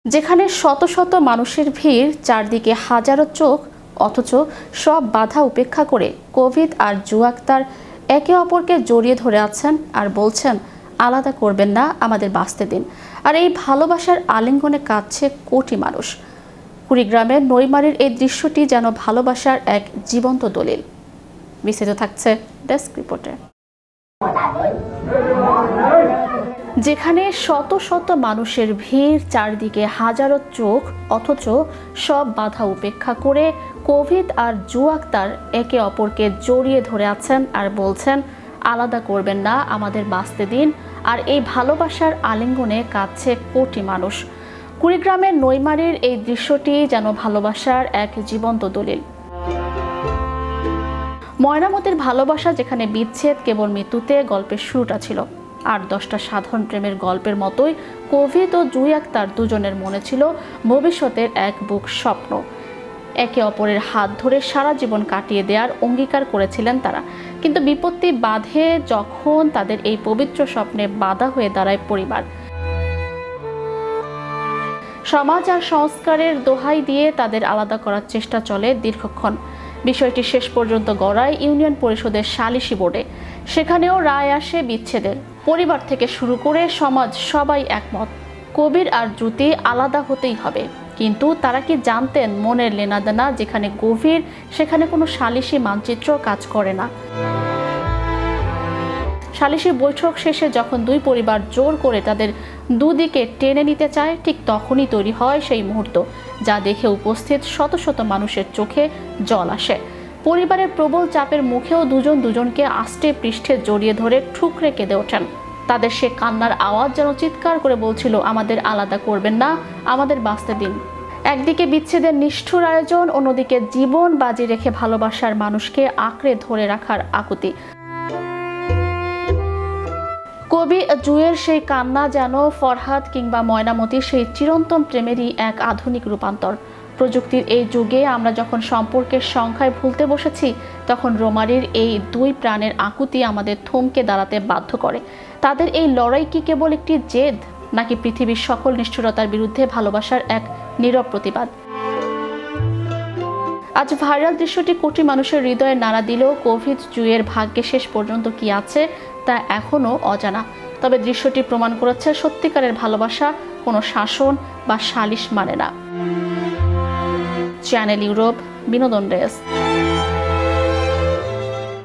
যেখানে শত শত মানুষের ভিড়, চারদিকে হাজারো চোখ, অথচ সব বাধা উপেক্ষা করে কোভিড আর জুয়া আক্তার একে অপরকে জড়িয়ে ধরে আছেন আর বলছেন, আলাদা করবেন না, আমাদের বাঁচতে দিন। আর এই ভালোবাসার আলিঙ্গনে কাঁদছে কোটি মানুষ। কুড়িগ্রামের নইমারির এই দৃশ্যটি যেন ভালোবাসার এক জীবন্ত দলিল। বিস্তারিত থাকছে ডেস্ক রিপোর্টে। যেখানে শত শত মানুষের ভিড়, চারদিকে হাজারো চোখ, অথচ সব বাধা উপেক্ষা করে কোভিড আর জুয়া আক্তার একে অপরকে জড়িয়ে ধরে আছেন আর বলছেন, আলাদা করবেন না, আমাদের বাঁচতে দিন। আর এই ভালোবাসার আলিঙ্গনে কাঁদছে কোটি মানুষ। কুড়িগ্রামের নইমারির এই দৃশ্যটি যেন ভালোবাসার এক জীবন্ত দলিল। ময়নামতির ভালোবাসা, যেখানে বিচ্ছেদ কেবল মৃত্যুতে, গল্পের শুরুটা ছিল ৮-১০টা সাধারণ প্রেমের গল্পের মতোই কোভিড ও জুই আক্তার দুজনের মনে ছিল ভবিষ্যতের এক বুক স্বপ্ন। একে অপরের হাত ধরে সারা জীবন কাটিয়ে দেওয়ার অঙ্গীকার করেছিলেন তারা। কিন্তু বিপত্তি বাধে যখন তাদের এই পবিত্র স্বপ্নে বাধা হয়ে দাঁড়ায় পরিবার। সমাজ আর সংস্কারের দোহাই দিয়ে তাদের আলাদা করার চেষ্টা চলে দীর্ঘক্ষণ। বিষয়টি শেষ পর্যন্ত গড়ায় ইউনিয়ন পরিষদের সালিশি বোর্ডে। সেখানেও রায় আসে বিচ্ছেদের। পরিবার থেকে শুরু করে সমাজ সবাই একমত, কবির আর জ্যোতি আলাদা হতেই হবে। কিন্তু তারা কি জানতেন, মনের লেনাদেনা যেখানে গভীর, সেখানে কোনো সালিশি মানচিত্র কাজ করে না। সালিশি বৈঠক শেষে যখন দুই পরিবার জোর করে তাদের দুদিকে টেনে নিতে চায়, ঠিক তখনই তৈরি হয় সেই মুহূর্ত, যা দেখে উপস্থিত শত শত মানুষের চোখে জল আসে। পরিবারের প্রবল চাপের মুখেও দুজন দুজনকে আষ্টে পৃষ্ঠে জড়িয়ে ধরে ঠুকরে কেঁদে ওঠেন। তাদের সে কান্নার আওয়াজ যেন চিৎকার করে বলছিল, আমাদের আলাদা করবেন না, আমাদের বাঁচতে দিন। একদিকে বিচ্ছেদের নিষ্ঠুর আয়োজন, অন্যদিকে জীবন বাজি রেখে ভালোবাসার মানুষকে আঁকড়ে ধরে রাখার আকুতি। কবি জুয়ের সেই কান্না যেন ফরহাদ কিংবা ময়নামতির সেই চিরন্তন প্রেমেরই এক আধুনিক রূপান্তর। প্রযুক্তির এই যুগে আমরা যখন সম্পর্কের সংখ্যায় ভুলতে বসেছি, তখন রোমারির এই দুই প্রাণের আকুতি আমাদের থমকে দাঁড়াতে বাধ্য করে। তাদের এই লড়াই কি কেবল একটি জেদ, নাকি পৃথিবীর সকল নিষ্ঠুরতার বিরুদ্ধে ভালোবাসার এক নীরব প্রতিবাদ? আজ ভাইরাল দৃশ্যটি কোটি মানুষের হৃদয়ে নাড়া দিলেও কোভিড জুয়ের ভাগ্যে শেষ পর্যন্ত কি আছে তা এখনও অজানা। তবে দৃশ্যটি প্রমাণ করেছে, সত্যিকারের ভালোবাসা কোনো শাসন বা সালিশ মানে না। চ্যানেল ইউরোপ, বিনোদন ডেস্ক।